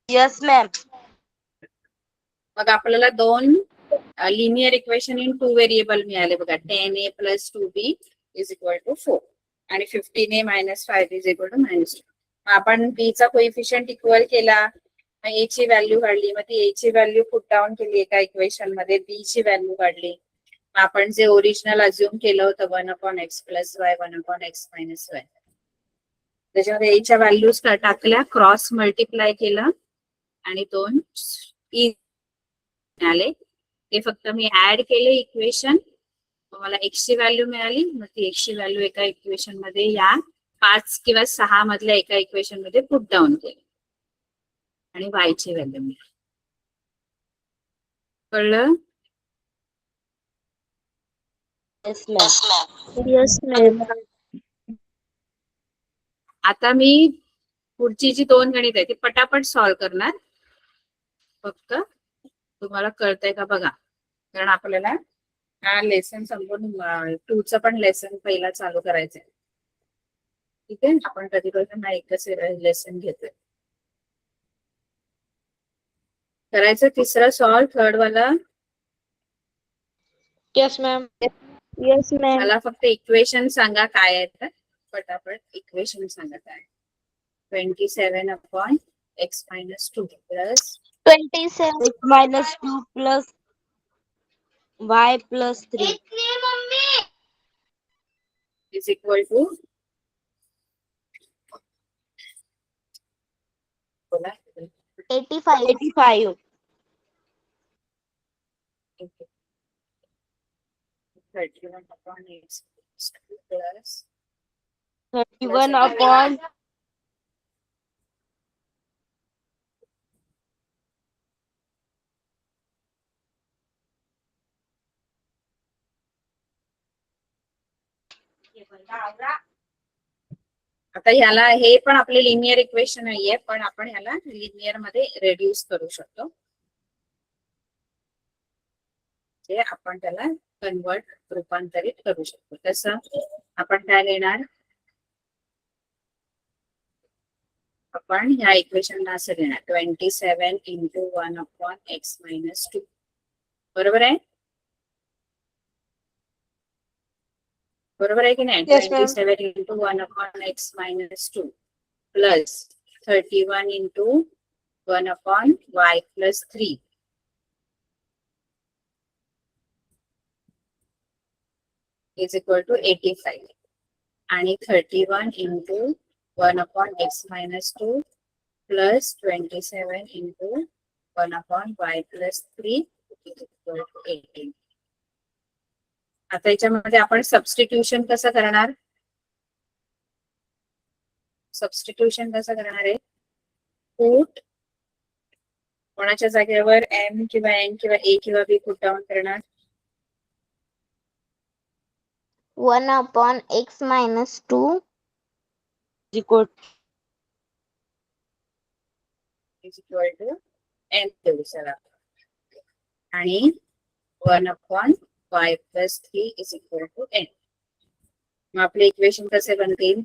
Yes ma'am. मग आपल्याला दोन लिनियर इक्वेशन इन 2 व्हेरिएबल मिळाले बघा. 10a plus 2b is equal to 4 आणि 15a minus 5 is equal to -2. आपण b चा कोइफिशियंट इक्वल केला, a ची व्हॅल्यू काढली, मग ती a ची व्हॅल्यू पुट डाऊन केली एका इक्वेशन मध्ये, b ची व्हॅल्यू काढली. आपण जे ओरिजिनल अज्युम केलं होतं 1/x plus y 1/x minus y, त्याच्यामध्ये a च्या व्हॅल्यूज टाकल्या, क्रॉस मल्टिप्लाय केलं आणि 2 मिळाले. ते फक्त मी ऍड केले इक्वेशन, मला x ची व्हॅल्यू मिळाली. मग ती x ची व्हॅल्यू एका इक्वेशन मध्ये या 5 किंवा 6 मधल्या एका इक्वेशन मध्ये पुट डाऊन केले आणि y ची व्हॅल्यू मिळाली. कळलं? Yes ma'am. Yes ma'am. आता मी पुढची जी 2 गणित आहे ती पटापट सॉल्व्ह करणार. फक्त तुम्हाला कळतंय का बघा, कारण आपल्याला हा लेसन संपून 2 चं पण लेसन पहिला चालू करायचंय. ठीक आहे? आपण कधी कधी ना एकच लेसन घेतोय. करायचं तिसरं सॉल्व, थर्ड वाला. Yes ma'am. Yes ma'am. मला फक्त इक्वेशन सांगा काय आहे तर पटापट इक्वेशन सांगा काय. 27/2 x minus 2 plus 27. x minus 2 plus y plus 3. Is equal to बोला 85. 85. 31 upon x plus 31 upon आता ह्याला हे पण आपले लिनियर इक्वेशन नाहीये, पण आपण ह्याला लिनियर मध्ये रेड्यूस करू शकतो. जे आपण त्याला रूपांतरित करू शकतो. तसं आपण काय लिहिणार, आपण ह्या इक्वेशनला असं लिहिणार 27 इंटू 1 अपॉन एक्स मायनस 2. बरोबर आहे? बरोबर आहे की नाही? Yes, ma'am. 27 into 1 upon x minus 2 plus 31 into 1 upon y plus 3 is equal to 85 आणि 31 into 1 upon x minus 2 plus 27 into 1 upon y plus 3 is equal to 18. आता याच्यामध्ये आपण सबस्टिट्यूशन कसं करणार? सबस्टिट्यूशन कसं करणार आहे? पुट कोणाच्या जागेवर एम किंवा एन किंवा ए किंवा बी पुट डाऊन करणार? 1 upon x minus 2 is equal is equal to n देऊ चला आणि 1 upon y plus 3 is equal to n. मग आपले इक्वेशन कसे बनतील?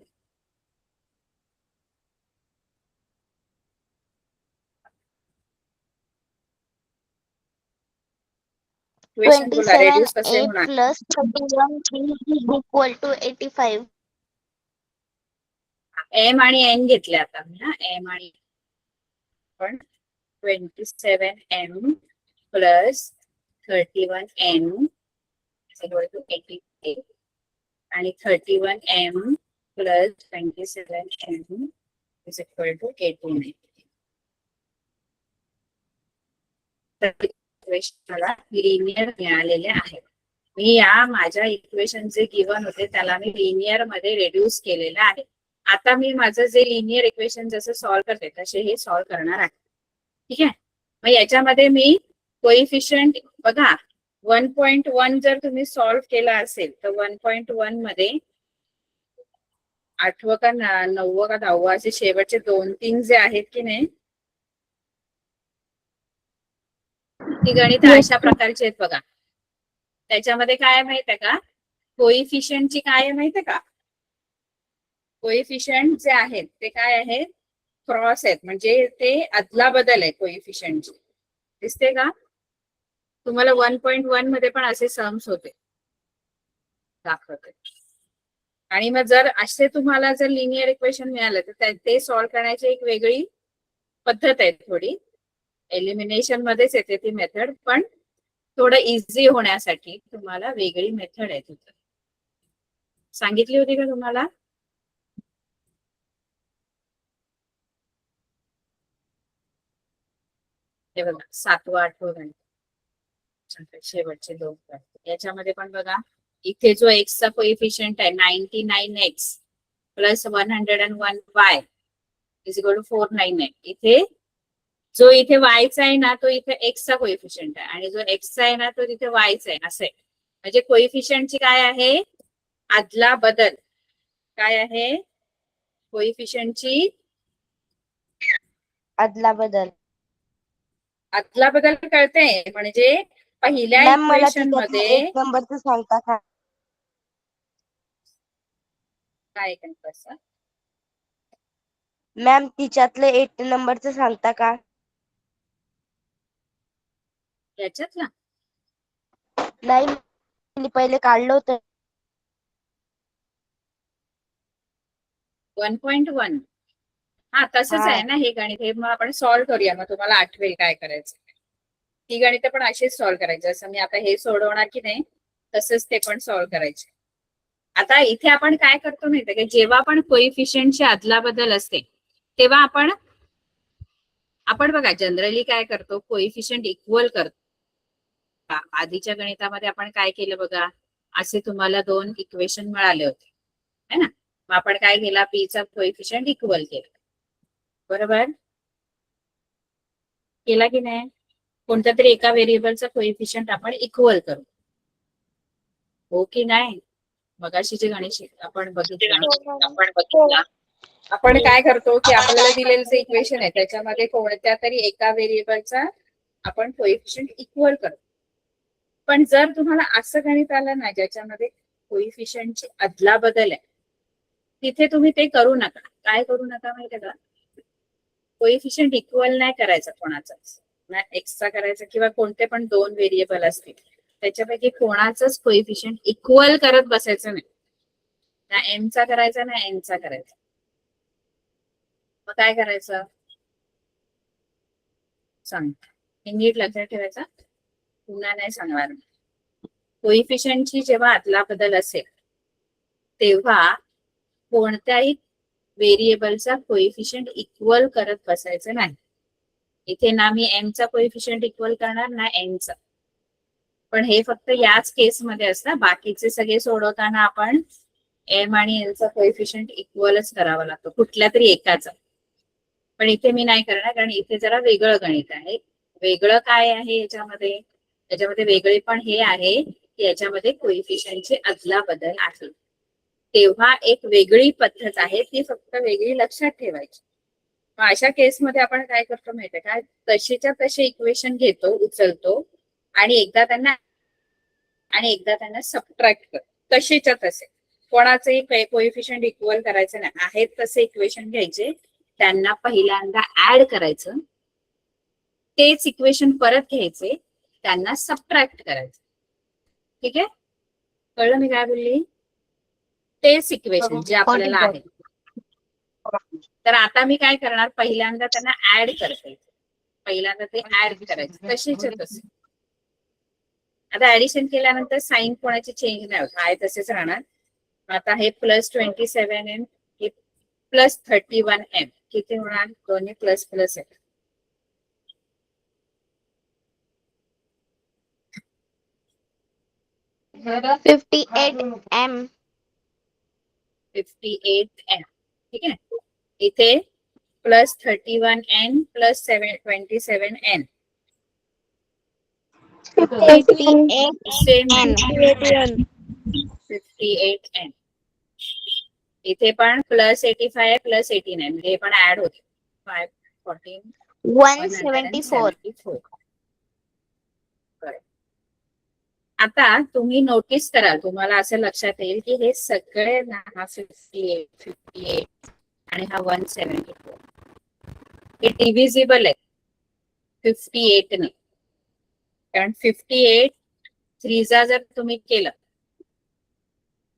इक्वेशन बोला, 27 रेड्यूस कसे a होणार? plus 31 b is equal to 85. M आणि एन घेतले आता मी ना, एम आणि पण 27 m plus 31 n equal to 88 आणि 31 m plus 27 m is equal to 89. मला लिनियर मिळालेले आहेत. मी या माझ्या इक्वेशन जे गिवन होते त्याला मी लिनियर मध्ये रेड्यूस केलेलं आहे. आता मी माझं जे लिनियर इक्वेशन जसं सॉल्व्ह करते तसे हे सॉल्व्ह करणार आहे. ठीक आहे. मग याच्यामध्ये मी कोइफिशियंट बघा 1.1 जर तुम्ही सॉल्व्ह केला असेल तर 1.1 मध्ये 8वं का 9वं का 10वं असे शेवटचे 2-3 जे आहेत की नाही ती गणित अशा प्रकारची आहेत बघा. त्याच्यामध्ये काय माहितीये का, कोइफिशियंटची काय माहितीये का, कोइफिशियंट जे आहेत ते काय आहेत, क्रॉस आहेत, म्हणजे ते अदला बदल आहे कोइफिशियंटची. दिसते का तुम्हाला? 1.1 मध्ये पण असे सम्स होते दाखवते. आणि मग जर असे तुम्हाला जर लिनियर इक्वेशन मिळालं तर ते सॉल्व्ह करण्याची एक वेगळी पद्धत आहे. थोडी एलिमिनेशन मध्येच येते ती मेथड, पण थोडं इझी होण्यासाठी तुम्हाला वेगळी मेथड आहे तिथं. सांगितली होती का तुम्हाला? हे बघा 7वं 8वं गणित शेवटचे 2 याच्यामध्ये पण बघा इथे जो एक्सचा कोइफिशियंट आहे 99x plus 101y is equal to 499. इथे जो इथे वायचा आहे ना तो इथे एक्सचा कोइफिशियंट आहे आणि जो एक्सचा आहे ना तो तिथे वायचा आहे. असं आहे. म्हणजे कोइफिशियंटची काय आहे, आदला बदल. काय आहे कोइफिशियंटची? आदला बदल. आदला बदल कळते म्हणजे पहिल्या मॅम मला इक्वेशन त्याच्यातलं मध्ये 1 नंबरचं सांगता का? काय कसं मॅम तिच्यातलं 8 नंबरचं सांगता का? याच्यातला नाही, मी पहिले काढलं होतं. 1.1 हा तसंच हा. आहे ना हे गणित. हे मग आपण सॉल्व्ह करूया, मग तुम्हाला आठवेल काय करायचं. ही गणित पण अशीच सॉल्व्ह करायची. जसं मी आता हे सोडवणार की नाही तसंच ते पण सॉल्व्ह करायचे. आता इथे आपण काय करतो माहितीये का, जेव्हा पण कोइफिशियंटची अदलाबदल असते तेव्हा आपण बघा जनरली काय करतो, कोइफिशियंट इक्वल करतो. आधीच्या गणितामध्ये आपण काय केलं बघा, असे तुम्हाला 2 इक्वेशन मिळाले होते है ना. मग आपण काय केला, पी चा कोइफिशियंट इक्वल केला. बरोबर केला की नाही. कोणत्या तरी एका व्हेरिएबलचा कोइफिशियंट आपण इक्वल करू, हो की नाही. मगाशी जे गणित आपण बघितला, आपण काय करतो की आपल्याला दिलेलं जे इक्वेशन आहे त्याच्यामध्ये कोणत्या तरी एका व्हेरिएबलचा आपण कोइफिशियंट इक्वल करतो. पण जर तुम्हाला असं गणित आलं ना ज्याच्यामध्ये कोइफिशियंटची अदलाबदल आहे, तिथे तुम्ही ते करू नका. काय करू नका माहितीये का, कोइफिशियंट इक्वल नाही करायचं कोणाचाच, ना एक्सचा करायचा किंवा कोणते पण 2 व्हेरिएबल असतील त्याच्यापैकी कोणाचंच कोइफिशियंट इक्वल करत बसायचं नाही. ना एमचा करायचा ना एनचा करायचा. मग काय करायचं सांग, हे नीट लक्षात ठेवायचं, पुन्हा नाही सांगणार. कोइफिशियंटची जेव्हा अदलाबदल असेल तेव्हा कोणत्याही व्हेरिएबलचा कोइफिशियंट इक्वल करत बसायचं नाही. इथे ना मी एमचा कोइफिशियंट इक्वल करणार ना एनचा. पण हे फक्त याच केसमध्ये असतं, बाकीचे सगळे सोडवताना आपण एम आणि एनचा कोइफिशियंट इक्वलच करावा लागतो, कुठल्या तरी एकाचा. पण इथे मी नाही करणार, कारण इथे जरा वेगळं गणित आहे. वेगळं काय आहे याच्यामध्ये वेगळे पण हे आहे की याच्यामध्ये कोइफिशियंटची अदलाबदल आहे. तेव्हा एक वेगळी पद्धत आहे, ती फक्त वेगळी लक्षात ठेवायची. मग अशा केसमध्ये आपण काय करतो माहितीये का, तशीच्या तसे इक्वेशन घेतो, उचलतो आणि एकदा त्यांना सबट्रॅक्ट करतो तसेच्या तसे. कोणाचंही कोइफिशियंट इक्वल करायचं नाही, आहेत तसे इक्वेशन घ्यायचे, त्यांना पहिल्यांदा ऍड करायचं, तेच इक्वेशन परत घ्यायचे, त्यांना सबट्रॅक्ट करायचं. ठीक आहे, कळलं मी काय बोलली. तेच इक्वेशन जे आपल्याला आहे. तर आता मी काय करणार, पहिल्यांदा त्यांना ऍड करते, पहिल्यांदा ते ऍड करायचे तसेच्या तसे. आता ऍडिशन केल्यानंतर साइन कोणाची चेंज नाही होत, आहे तसेच राहणार. आता हे +27m हे +31m किती होणार, दोन्ही प्लस प्लस आहे. $58M. 58m. ठीक आहे, इथे +31n +27n 58N. 58n. इथे पण +85 +89 म्हणजे हे पण ऍड होते. 514 174. 174. आता तुम्ही नोटीस कराल, तुम्हाला असं लक्षात येईल की हे सगळे ना, हा 58 आणि हा 174 हे डिव्हिजिबल आहे 58 ने. कारण 58 3 जर तुम्ही केलं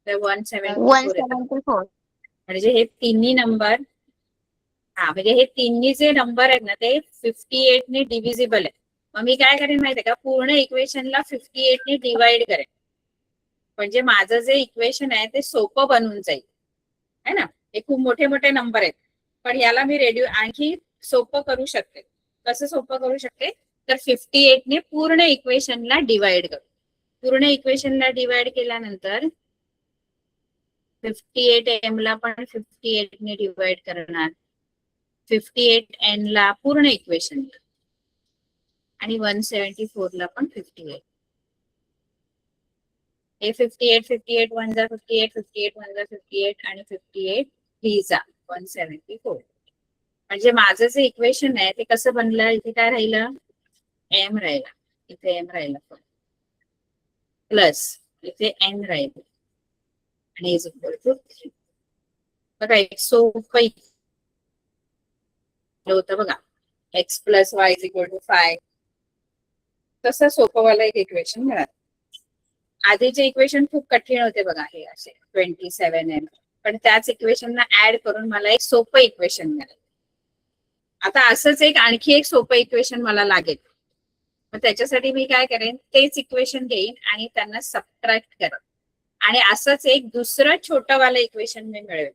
तर 174. म्हणजे हे तिन्ही नंबर, म्हणजे हे तिन्ही जे नंबर आहेत ना ते 58 ने डिव्हिजिबल आहे. मग मी काय करेन माहितीये का, पूर्ण इक्वेशनला 58 ने डिवाइड करेन, म्हणजे माझं जे इक्वेशन आहे ते सोपं बनून जाईल है ना. हे खूप मोठे मोठे नंबर आहेत, पण याला मी आणखी सोपं करू शकते. कसं सोपं करू शकते, तर 58 ने पूर्ण इक्वेशनला डिवाइड करू. पूर्ण इक्वेशनला डिवाइड केल्यानंतर 58m ला पण 58 ने डिवाइड करणार, 58n ला पूर्ण इक्वेशन, आणि 174 ला पण 58. हे 58 58 1 जा 58 58 1 जा 58 आणि 58 3 जा 174. म्हणजे माझं जे इक्वेशन आहे ते कसं बनलं, इथे काय राहिलं, एम राहिला, इथे एम राहिला प्लस इथे एन राहिलं आणि इज इक्वल टू 3. बघा एक सोपं होतं बघा, x + y = 5. तसं सोपंवाला एक इक्वेशन मिळालं. आधीचे इक्वेशन खूप कठीण होते बघा, हे असे 27m, पण त्याच इक्वेशनला ऍड करून मला एक सोपं इक्वेशन मिळालं. आता असंच आणखी एक सोपं इक्वेशन मला लागेल. मग त्याच्यासाठी मी काय करेन, तेच इक्वेशन घेईन आणि त्यांना सबट्रॅक्ट करेन आणि असंच एक दुसरं छोटंवालं इक्वेशन मी मिळवेन.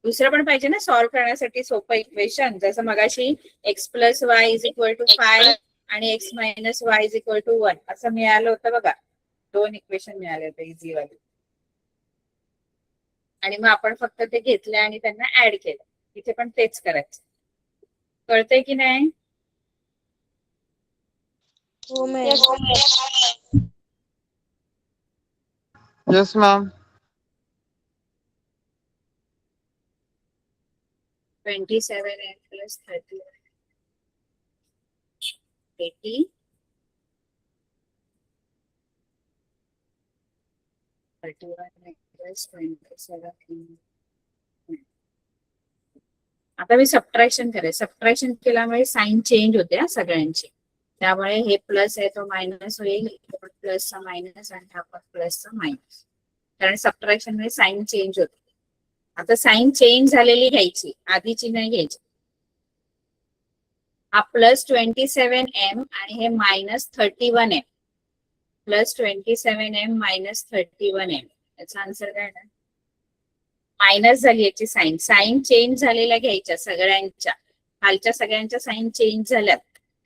दुसरं पण पाहिजे ना सॉल्व्ह करण्यासाठी सोपं इक्वेशन, जसं मगाशी x plus y is equal to 5 आणि x minus Y is equal to 1 असं मिळालं होतं बघा. 2 इक्वेशन मिळाले होते इझी वाले आणि मग आपण फक्त ते घेतले आणि त्यांना ऍड केलं. इथे पण तेच करायचं. कळतंय की नाही? हो ma'am. Yes, ma'am. 27 plus 30 80 31 plus 27. आता मी सबट्रॅक्शन करेन. सबट्रॅक्शन केल्यामुळे साइन चेंज होते हा सगळ्यांची. त्यामुळे हे प्लस आहे तो मायनस होईल, प्लसचा मायनस आणि हा पण प्लसचा मायनस, कारण सबट्रॅक्शन मध्ये साइन चेंज होते. आता साइन चेंज झालेली घ्यायची, आधीची नाही घ्यायची. हा प्लस 27m आणि हे minus 31m. Plus 27m minus 31m. याचा आन्सर काय आहे? मायनस झाली याची साइन. साइन चेंज झालेल्या घ्यायच्या सगळ्यांच्या, खालच्या सगळ्यांच्या साइन चेंज झाल्यात,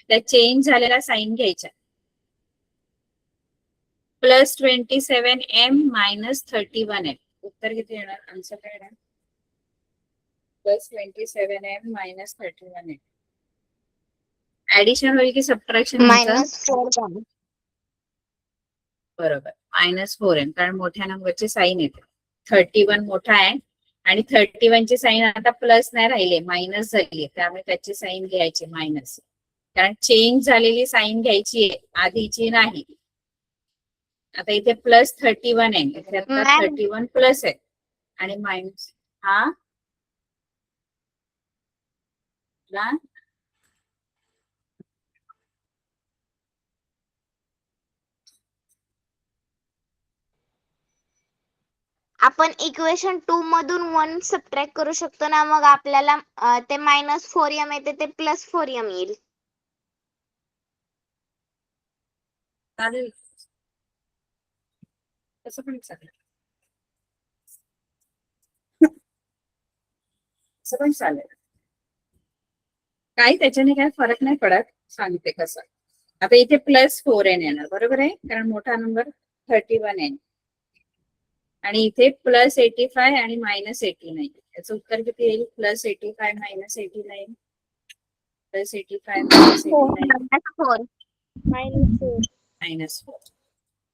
त्या चेंज झालेल्या साइन घ्यायच्या. Plus 27m minus 31m. उत्तर किती येणार? आन्सर काय येणार? Plus 27m minus 31m. Addition होईल की सबट्रॅक्शन? -4m. बरोबर, -4m, कारण मोठ्या नंबरची साइन येते. 31 मोठा आहे आणि 31 ची साइन आता प्लस नाही राहिले, मायनस झाली, त्यामुळे त्याची साइन घ्यायची मायनस, कारण चेंज झालेली साइन घ्यायची आहे, आधीची नाही. आता इथे प्लस 31 आहे, इथे आता 31 प्लस आहे आणि मायनस. हा आपण इक्वेशन 2 मधून 1 सबट्रॅक्ट करू शकतो ना, मग आपल्याला ते -4m येते ते +4m येईल. चालेल, तसं पण चालेल, तसं पण चालेल, काही त्याच्याने काय फरक नाही पडत. सांगते कसं. आता इथे +4n येणार, बरोबर आहे, कारण मोठा नंबर 31n आणि इथे +85 आणि -89. याचं उत्तर किती येईल? +85 -89. +85 -89 -4.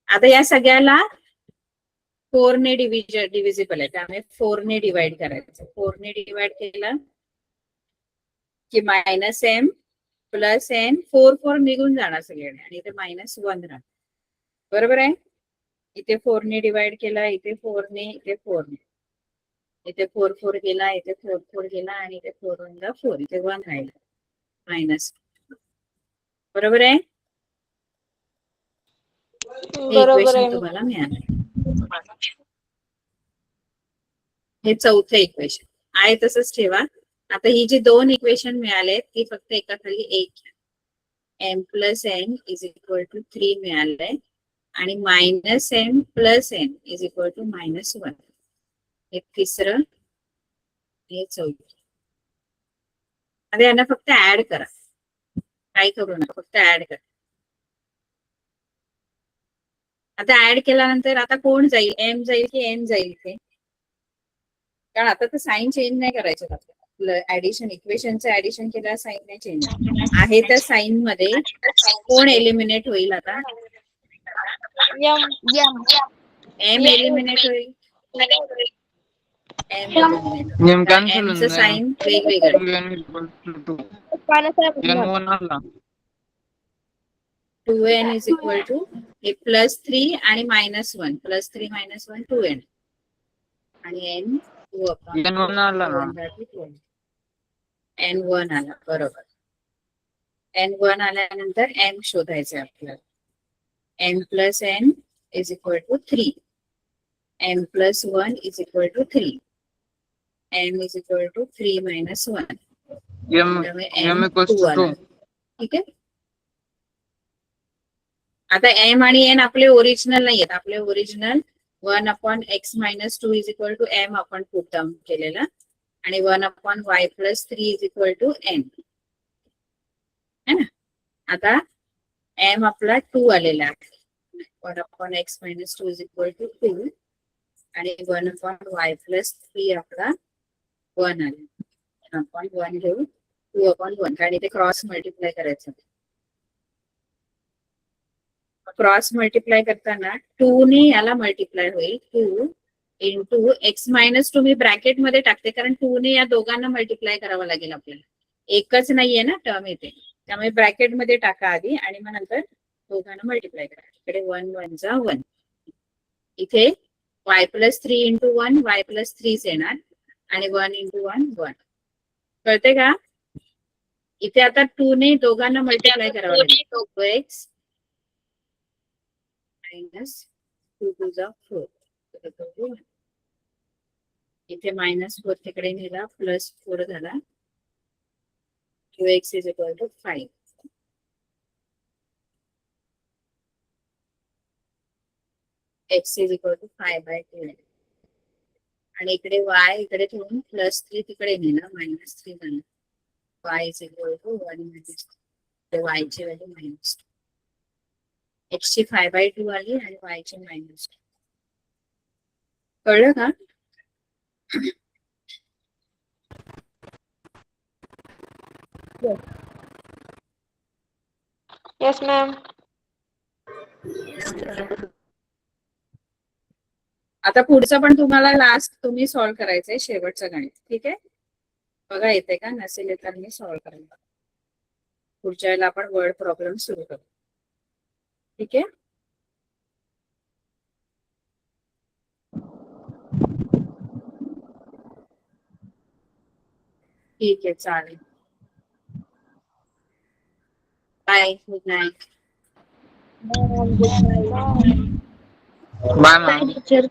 आता या सगळ्याला 4 ने डिव्हिजिबल आहे, त्यामुळे 4 ने डिवाइड करायचं. 4 ने डिवाइड केलं की -m + n, 4 निघून जाणार सगळ्यांनी आणि इथे -1 राहणार, बरोबर आहे. इथे 4 ने डिवाइड केला, इथे 4 ने, इथे 4 ने, इथे 4 गेला, इथे 4 गेला आणि इथे 4 1 दा 4, इथे 1 राहिला मायनस, बरोबर आहे. बरोबर आहे. तुम्हाला मिळालं. हे चौथं इक्वेशन आहे, तसंच ठेवा. आता ही जी 2 इक्वेशन मिळाले ती फक्त एका खाली एक घ्या. m + n = 3 मिळालंय आणि -m + n = -1. हे तिसरं, हे चौथं. आता यांना फक्त ऍड करा, काय करू नका, फक्त ऍड करा. आता ऍड केल्यानंतर आता कोण जाईल? m जाईल की n जाईल इथे? कारण आता तर साइन चेंज नाही करायचे आपल्याला. ऍडिशन, इक्वेशनचं ऍडिशन केल्यावर साइन नाही चेंज आहे. त्या साइन मध्ये कोण एलिमिनेट होईल? आता m एलिमिनेट होईल. M cancel mचं साइन वेगवेगळं. N1 आला. 2n = हे +3 आणि -1, +3 -1 2n आणि n 2 N1 आला ना. n1 आला, बरोबर. n1 आल्यानंतर m शोधायचं आपल्याला. m + n = 3, m + 1 = 3, m = 3 - 1. M त्यामुळे M M equals 2 to आला 2. ठीक आहे. आता M आणि N आपले ओरिजिनल नाही आहेत. आपले original 1/x-2 is equal to M आपण पुट डाऊन केलेला आणि 1/y+3 is equal to N है ना. आता M आपला 2 आलेला आहे. 1/x-2 इज इक्वल टू 2 आणि 1/y+3 आपला 1 आला. आपण 1 घेऊ 2/1 कारण इथे क्रॉस मल्टिप्लाय करायचं. क्रॉस मल्टिप्लाय करताना 2 ने याला मल्टिप्लाय होईल. 2 इंटू x-2 मी ब्रॅकेट मध्ये टाकते कारण 2 ने या दोघांना मल्टिप्लाय करावं लागेल आपल्याला. एकच नाहीये ना टर्म येते त्यामुळे ब्रॅकेट मध्ये टाका आधी आणि मग नंतर दोघांना मल्टिप्लाय करा. इकडे 1 1 जा 1. इथे y+3 इंटू 1 y+3 येणार आणि 1 इंटू 1 1. कळते का. इथे आता 2 ने दोघांना मल्टिप्लाय करावं लागेल. 2x -2 2 जा 4. इथे -4 तिकडे नेला +4 झाला. 2x is equal to 5. x is equal to 5/2 आणि इकडे y इकडे ठेवून +3 तिकडे नेला -3 झाला. y is equal to 1 y ची व्हॅल्यू -2. x ची 5/2 आली आणि y ची -2. कळलं का. Yes ma'am. आता पुढचं पण तुम्हाला लास्ट तुम्ही सॉल्व्ह करायचंय शेवटचं गणित. ठीक आहे. बघा येते का नसेल तर मी सॉल्व्ह करेन. पुढच्या वेळेला आपण वर्ड प्रॉब्लेम सुरू करू. ठीक आहे. ठीक आहे चालेल. Bye good night. Bye, ma'am. Teacher.